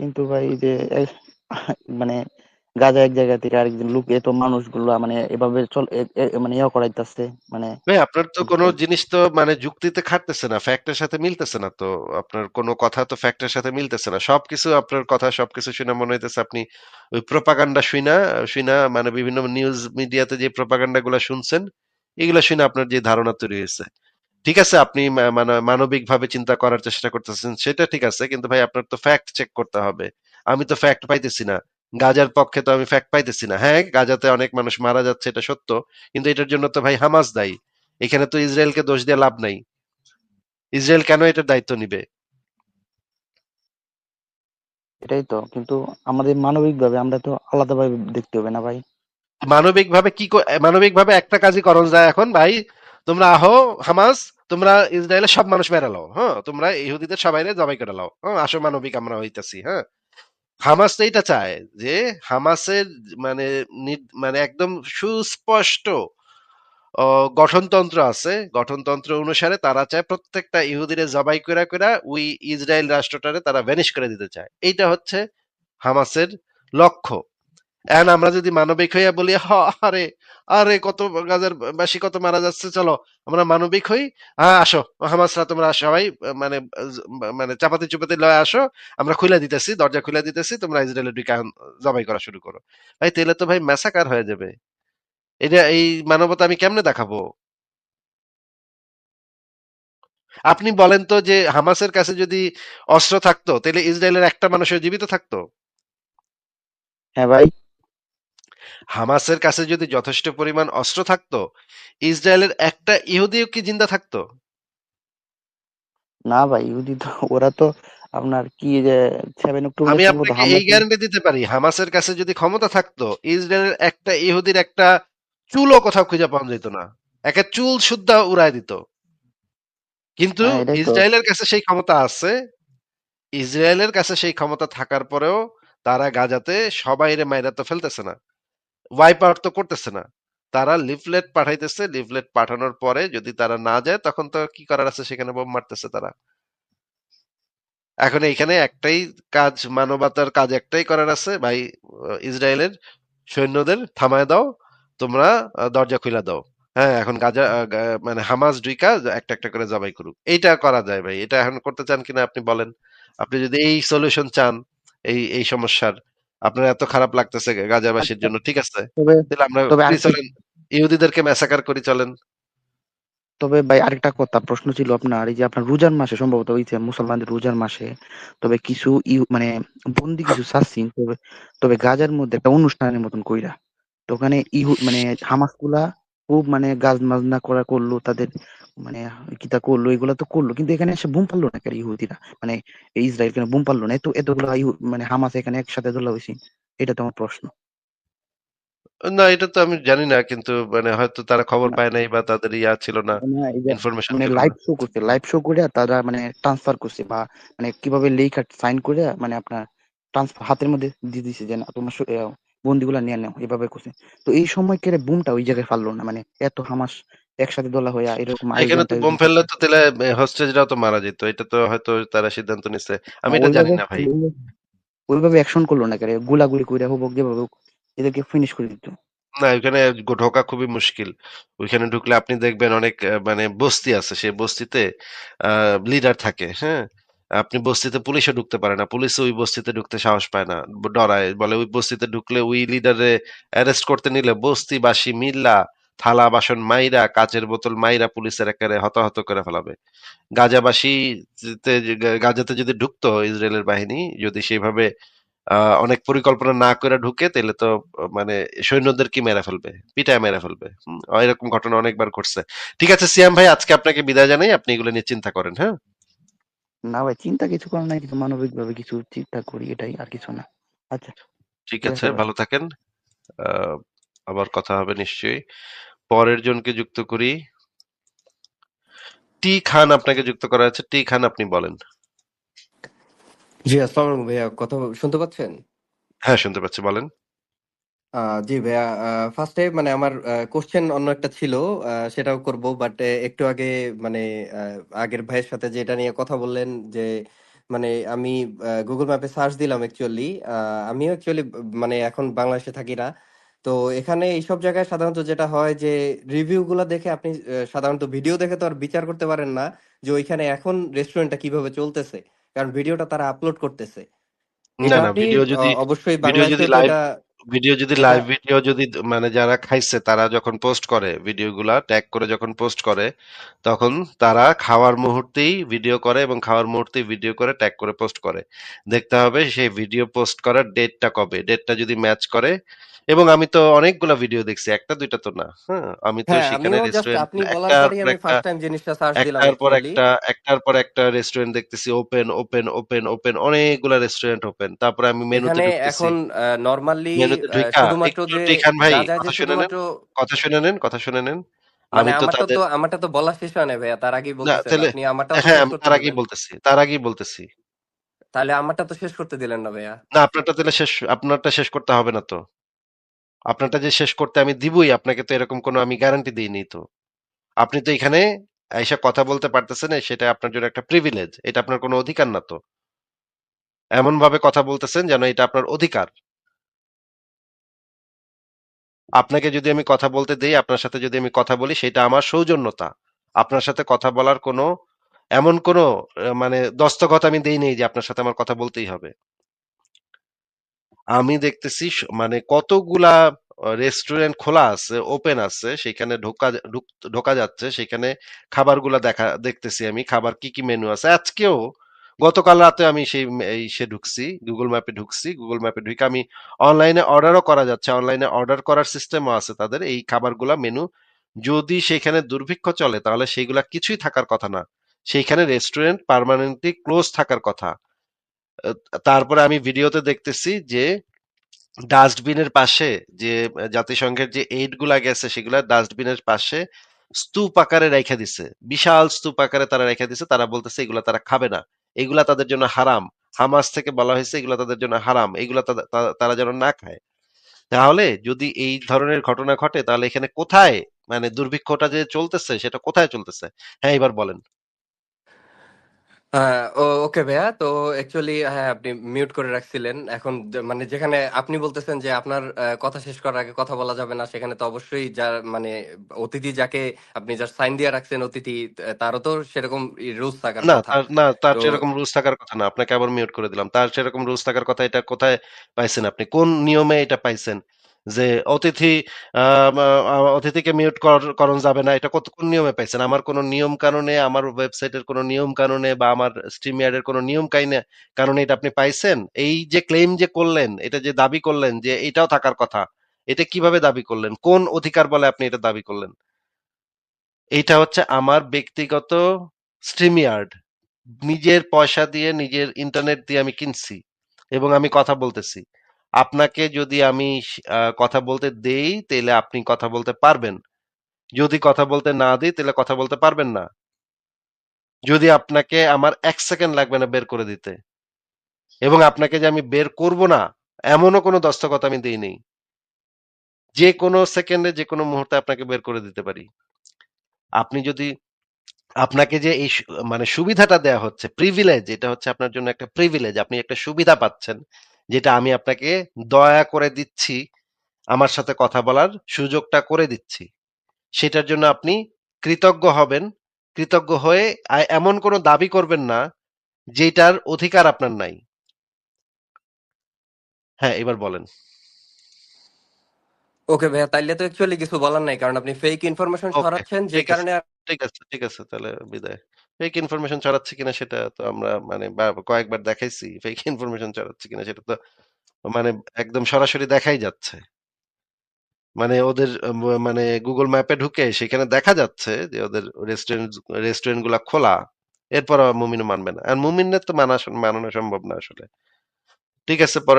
কিন্তু ভাই এই যে মানে গাজা এক জায়গা থেকে আরেকজন লোক এত মানুষগুলা মানে এভাবে চল মানে ইয়া করাইতেছে মানে ভাই আপনার তো কোনো বুঝছেন? জিনিস তো মানে যুক্তিতে খাটতেছে না, ফ্যাক্টের সাথে মিলতেছে না তো। আপনার কোনো কথা তো ফ্যাক্টের সাথে মিলতেছে না। সবকিছু আপনার কথা সবকিছু শুনে মনে হইতেছে আপনি ওই প্রপাগান্ডা শুইনা শুইনা মানে বিভিন্ন নিউজ মিডিয়াতে যে প্রপাগান্ডা গুলা শুনছেন, এগুলা শুনে আপনার যে ধারণা তৈরি হয়েছে। ঠিক আছে, আপনি মানে মানবিক ভাবে চিন্তা করার চেষ্টা করতেছেন, সেটা ঠিক আছে, কিন্তু ভাই আপনার তো ফ্যাক্ট চেক করতে হবে। আমি তো ফ্যাক্ট পাইতেছি না। গাজার পক্ষে তো আমি ফ্যাক্ট পাইতেছি না। হ্যাঁ, গাজাতে অনেক মানুষ মারা যাচ্ছে, এটা সত্য, কিন্তু এটার জন্য তো ভাই হামাস দায়ী। এখানে তো ইসরায়েলকে দোষ দিয়ে লাভ নাই। ইসরায়েল কেন এটার দায়িত্ব নিবে? এটাই তো, কিন্তু আমাদের মানবিক ভাবে আমরা তো আলাদাভাবে দেখতে হবে না ভাই? মানবিক ভাবে মানবিক ভাবে একটা কাজই করণ যায় এখন ভাই। তোমরা আহো, হামাস, তোমরা ইসরায়েলের সব মানুষ মেরে লাও, হ্যাঁ, তোমরা ইহুদিদের সবাইরে জবাই করে লাও, হ্যাঁ, আসো মানবিক আমরা হইতাছি, হ্যাঁ। হামাস তো এটা চায় যে হামাসের মানে মানে একদম সুস্পষ্ট গঠনতন্ত্র আছে, গঠনতন্ত্র অনুসারে তারা চায় প্রত্যেকটা ইহুদিরে জবাই করে করে ওই ইসরায়েল রাষ্ট্রটারে তারা ভ্যানিশ করে দিতে চায়। এইটা হচ্ছে হামাসের লক্ষ্য। এখন আমরা যদি মানবিক হইয়া বলি আরে আরে কত গাজার বাসী কত মারা যাচ্ছে, চলো আমরা মানবিক হই, হ্যাঁ আসো হামাসরা তোমরা সবাই মানে মানে চাপাতি চুপাতি লয়ে আসো, আমরা খুলে দিতেছি, দরজা খুলে দিতেছি, তোমরা ইসরায়েলের দিকে জবাই করা শুরু করো। ভাই তাহলে তো ভাই ম্যাসাকার হয়ে যাবে। এটা এই মানবতা আমি কেমনে দেখাবো? আপনি বলেন তো যে হামাসের কাছে যদি অস্ত্র থাকতো তাহলে ইসরায়েলের একটা মানুষের জীবিত থাকতো? হ্যাঁ ভাই। হামাসের কাছে যদি যথেষ্ট পরিমাণ অস্ত্র থাকতো, ইসরায়েলের একটা ইহুদিও কি জিন্দা থাকতো? না ভাই, ইহুদি তো ওরা তো আপনার কি যে 7 অক্টোবরে আমি সম্ভবত আপনাকে এই হামলা গ্যারান্টি দিতে পারি, হামাসের কাছে যদি ক্ষমতা থাকতো, ইসরায়েলের একটা ইহুদির একটা চুলও কোথাও খুঁজে পাওয়া যেত না। একটা চুল সুদ্ধা উড়ায় দিত। কিন্তু হ্যাঁ এটাই তো। ইসরায়েলের কাছে সেই ক্ষমতা আছে। ইসরায়েলের কাছে সেই ক্ষমতা থাকার পরেও তারা গাজাতে সবাইরে মাইরা তো ফেলতেছে না, ওয়াইপ আউট তো করতেছে না। তারা লিফলেট পাঠাইতেছে, লিফলেট পাঠানোর পরে যদি তারা না যায় তখন তো কি করার আছে, সেখানে বোম মারতেছে তারা। এখন এইখানে একটাই কাজ, মানবতার কাজ একটাই করার আছে ভাই, ইসরায়েলের সৈন্যদের থামায় দাও, তোমরা দরজা খুলে দাও। হ্যাঁ, এখন গাজা মানে হামাস দুইকা একটা একটা করে জবাই করুক, এইটা করা যায় ভাই। এটা এখন করতে চান কিনা আপনি বলেন? আপনি যদি এই সলিউশন চান এই এই সমস্যার, আপনার এত খারাপ লাগতেছে গাজাবাসীর আচ্ছা, জন্য, ঠিক আছে, তবে তাহলে আমরা তবে করি, আরেকটা চলেন ইহুদিদেরকে ম্যাসাকার করি, চলেন। তবে ভাই আরেকটা কথা প্রশ্ন ছিল আপনার, এই যে আপনার রোজার মাসে সম্ভবত ওই যে মুসলমানদের রোজার মাসে, তবে কিছু মানে বন্দি কিছু ছাড়ছেন, তবে তবে গাজার মধ্যে একটা অনুষ্ঠানের মতন কইরা, তো ওখানে মানে হামাস গুলা খুব মানে গাজ মাজনা করা করলো তাদের, মানে কিতা করলো এগুলা তো করলো, কিন্তু এখানে এসে বুম পারলো না কেন ইহুদিরা, মানে এই ইসরায়েল কেন বুম পারলো না? এত এতগুলা মানে হামাস এখানে একসাথে ধরলা হয়েছে, এটা তো আমার প্রশ্ন। না, এটা তো আমি জানি না, কিন্তু মানে হয়তো তারা খবর না, পায় নাই বা তাদের ইয়া ছিল না, না, এই যে ইনফরমেশন মানে ছিল লাইভ না। শো করছে, লাইভ শো করে তারা মানে ট্রান্সফার করছে, বা মানে কিভাবে লেখা সাইন করে মানে আপনার ট্রান্সফার হাতের মধ্যে দিয়ে দিছে যে না তোমার বন্দিগুলা নিয়ে নাও, এভাবে করছে। তো এই সময় কেড়ে বুমটা ওই জায়গায় ফাললো না, মানে এত হামাস একসাথে দলা হইয়া এরকম এখানে আয়োজন তো টায়োজন বোম ফেললে করছে। তো তাহলে হোস্টেজরাও তো মারা যেত, এটা তো হয়তো তারা সিদ্ধান্ত নিছে। না, আমি এটা জানি ওইভাবে না ভাই। ওইভাবে অ্যাকশন করলো না কেন, গুলাগুলি করে হোক যেভাবে হোক এদেরকে ফিনিশ করে দিত। না, ওইখানে ঢোকা খুবই মুশকিল। ওইখানে ঢুকলে আপনি দেখবেন অনেক মানে বস্তি আছে, সেই বস্তিতে লিডার থাকে, হ্যাঁ। আপনি বস্তিতে পুলিশও ঢুকতে পারে না, পুলিশও ওই বস্তিতে ঢুকতে সাহস পায় না, ডরায়, বলে ওই বস্তিতে ঢুকলে ওই লিডারে অ্যারেস্ট করতে নিলে বস্তিবাসী মিল্লা থালা বাসন মাইরা কাচের বোতল মাইরা পুলিশের একেবারে হতাহত করে ফেলাবে। গাজাবাসী গাজাতে যদি ঢুকতো ইসরায়েলের বাহিনী, যদি সেইভাবে অনেক পরিকল্পনা না করে ঢুকে, তাহলে তো মানে সৈন্যদের কি মেরে ফেলবে, পিটায় মেরে ফেলবে। এরকম ঘটনা অনেকবার ঘটছে। ঠিক আছে সিয়াম ভাই, আজকে আপনাকে বিদায় জানাই, আপনি এগুলো নিয়ে চিন্তা করেন, হ্যাঁ। না ভাই, চিন্তা কিছু করার নাই, কিছু মানবিক ভাবে কিছু চিন্তা করি, এটাই আর কিছু না। আচ্ছা, ঠিক ঠিক আছে, আছে ভাই। ভালো থাকেন। আহ আবার কথা হবে নিশ্চয়ই। পরের জনকে যুক্ত করি। টি খান আপনাকে যুক্ত করা আছে, টি খান আপনি বলেন। জি, আসসালামু আলাইকুম ভাইয়া। কথা শুনতে পাচ্ছেন? হ্যাঁ, শুনতে পাচ্ছি, বলেন। জি ভাইয়া, ফার্স্টে মানে আমার কোশ্চেন অন্য একটা ছিল, সেটাও করব। বাট একটু আগে মানে আগের ভাইয়ের সাথে যেটা নিয়ে কথা বললেন যে মানে আমি গুগল ম্যাপে সার্চ দিলাম অ্যাকচুয়ালি। আমিও অ্যাকচুয়ালি মানে এখন বাংলাদেশে থাকি না। তো এখানে এইসব জায়গায় সাধারণত যেটা হয় যে রিভিউ গুলা দেখে আপনি সাধারণত ভিডিও দেখে তো আর বিচার করতে পারেন না যে ওইখানে এখন রেস্টুরেন্টটা কিভাবে চলতেছে, কারণ ভিডিওটা তারা আপলোড করতেছে। না, এটা না, আপনি ভিডিও যদি অবশ্যই ভিডিও যদি বাংলাদেশেও তো লাইভ এটা ভিডিও যদি এটা লাইভ ভিডিও যদি মানে যারা খাইছে তারা যখন পোস্ট করে ভিডিওগুলা ট্যাগ করে যখন পোস্ট করে তখন তারা খাওয়ার মুহূর্তেই ভিডিও করে এবং খাওয়ার মুহূর্তেই ভিডিও করে ট্যাগ করে পোস্ট করে। দেখতে হবে সেই ভিডিও পোস্ট করার ডেটটা কবে। ডেটটা যদি ম্যাচ করে এবং আমি তো অনেকগুলা ভিডিও দেখছি। একটা দুইটা তো না। হ্যাঁ? আমি তো হ্যাঁ, সেখানে আমিও জাস্ট রেস্টুরেন্ট আপনি বলার একটার পরেই পর আমি একটা ফার্স্ট টাইম জিনিসটা সার্চ দিলাম একটার পর অ্যাকচুয়ালি। একটা একটার পর একটা রেস্টুরেন্ট দেখতেছি ওপেন ওপেন ওপেন ওপেন অনেকগুলা রেস্টুরেন্ট ওপেন তারপরে আমি মেনুতে এখানে ঢুকতেছি এখন নর্মালি মেনুতে ঢুইকা শুধুমাত্র একটু যে টিখান ভাই যা যায় যে কথা শুনে নেন শুধুমাত্র কথা শুনে নেন কথা শুনে নেন মানে আমি তো তাদের আমারটা তো বলা শেষ হয় না ভাইয়া, তার আগেই না বলতেছেন তাহলে আপনি, আমারটাও তো হ্যাঁ শেষ আমি করতে তার আগেই দিবেন। বলতেছি তার আগেই বলতেছি তাহলে আমারটা তো শেষ করতে দিলেন না ভাইয়া। না আপনারটা তাহলে শেষ আপনারটা শেষ করতে হবে না তো আপনারটা যে শেষ করতে আমি দিবই আপনাকে তো এরকম কোনো আমি গ্যারান্টি দিইনি তো আপনি তো এখানে এসে কথা বলতে পারতেছেন সেটা আপনার জন্য একটা প্রিভিলেজ এটা আপনার কোনো অধিকার না তো এমন ভাবে কথা বলতেছেন যেন এটা আপনার অধিকার আপনাকে যদি আমি কথা বলতে দেই আপনার সাথে যদি আমি কথা বলি সেটা আমার সৌজন্যতা আপনার সাথে কথা বলার কোনো এমন কোনো মানে দস্তখত আমি দেই নেই যে আপনার সাথে আমার কথা বলতেই হবে আমি দেখতেছি মানে কতগুলা রেস্টুরেন্ট খোলা আছে ওপেন আছে সেখানে ঢোকা যাচ্ছে সেখানে খাবারগুলা দেখতেছি আমি খাবার কি কি মেনু আছে আজকেও গতকাল রাতে আমি সে ঢুকছি গুগল ম্যাপে ঢুকে আমি অনলাইনে অর্ডারও করা যাচ্ছে অনলাইনে অর্ডার করার সিস্টেমও আছে তাদের এই খাবারগুলা মেনু যদি সেখানে দুর্ভিক্ষ চলে তাহলে সেইগুলা কিছুই থাকার কথা না সেইখানে রেস্টুরেন্ট পার্মানেন্টলি ক্লোজ থাকার কথা আহ, তারপরে আমি ভিডিওতে দেখতেছি যে ডাস্টবিনের পাশে যে জাতিসংঘের যে এইড গুলা গেছে সেগুলা ডাস্টবিনের পাশে স্তূপ আকারে রেখে দিছে বিশাল স্তূপ আকারে তারা রেখে দিছে তারা বলতেছে এগুলা তারা খাবে না এগুলা তাদের জন্য হারাম হামাস থেকে বলা হয়েছে এগুলা তাদের জন্য হারাম এগুলা তারা যেন না খায় তাহলে যদি এই ধরনের ঘটনা ঘটে তাহলে এখানে কোথায় মানে দুর্ভিক্ষটা যে চলতেছে সেটা কোথায় চলতেছে হ্যাঁ এবার বলেন হ্যাঁ, ওকে ভাইয়া। তো অ্যাকচুয়ালি হ্যাঁ, আপনি মিউট করে রাখছিলেন। এখন মানে যেখানে আপনি বলতেছেন যে আপনার কথা শেষ করার আগে কথা বলা যাবে না, সেখানে তো অবশ্যই যার মানে অতিথি যাকে আপনি যার সাইন দিয়ে রাখছেন অতিথি, তারও তো সেরকম রুলস থাকার না কথা। তার তো সেরকম রুলস থাকার কথা না আপনাকে আবার মিউট করে দিলাম তার সেরকম রুলস থাকার কথা এটা কোথায় পাইছেন আপনি কোন নিয়মে এটা পাইছেন যে অতিথি অতিথিকে মিউট করণ যাবে না এটা কোন নিয়মে পাইছেন আমার কোন নিয়ম কানুনে আমার ওয়েবসাইটের কোন নিয়ম কানুনে বা আমার স্ট্রিমইয়ার্ডের কোন নিয়ম কানুনে এটা আপনি পাইছেন এই যে ক্লেম যে করলেন এটা যে দাবি করলেন যে এটাও থাকার কথা এটা কিভাবে দাবি করলেন কোন অধিকার বলে আপনি এটা দাবি করলেন এইটা হচ্ছে আমার ব্যক্তিগত স্ট্রিমইয়ার্ড নিজের পয়সা দিয়ে নিজের ইন্টারনেট দিয়ে আমি কিনছি এবং আমি কথা বলতেছি আপনাকে যদি আমি কথা বলতে দেই তাহলে আপনি কথা বলতে পারবেন যদি কথা বলতে না দিই তাহলে কথা বলতে পারবেন না যদি আপনাকে আমার 1 সেকেন্ড লাগবে না বের করে দিতে এবং আপনাকে যে আমি বের করব না এমনও কোনো দস্তখত আমি দেই নেই যে কোনো সেকেন্ডে যে কোনো মুহূর্তে আপনাকে বের করে দিতে পারি আপনি যদি আপনাকে যে এই মানে সুবিধাটা দেয়া হচ্ছে প্রিভিলেজ এটা হচ্ছে আপনার জন্য একটা প্রিভিলেজ আপনি একটা সুবিধা পাচ্ছেন যেটা আমি আপনাকে দয়া করে দিচ্ছি আমার সাথে কথা বলার সুযোগটা করে দিচ্ছি সেটার জন্য আপনি কৃতজ্ঞ হবেন কৃতজ্ঞ হয়ে এমন কোনো দাবি করবেন না যেটার অধিকার আপনার নাই হ্যাঁ এবার বলেন ওকে ভাইয়া, তাইলে তো অ্যাকচুয়ালি কিছু বলার নাই, কারণ আপনি ফেক ইনফরমেশন ওকে ছড়াচ্ছেন যে ঠিক আছে কারণে ঠিক আছে তাহলে বিদায় ফেক ইনফরমেশন ছড়াচ্ছে কিনা সেটা তো আমরা মানে কয়েকবার দেখাইছি ফেক ইনফরমেশন ছড়াচ্ছে কিনা সেটা তো মানে একদম সরাসরি দেখাই যাচ্ছে মানে ওদের মানে গুগল ম্যাপে ঢুকে সেখানে দেখা যাচ্ছে যে ওদের রেস্টুরেন্ট গুলা খোলা এরপর মুমিন মানবে না আর মুমিনের তো মানানো সম্ভব না আসলে ঠিক আছে পরে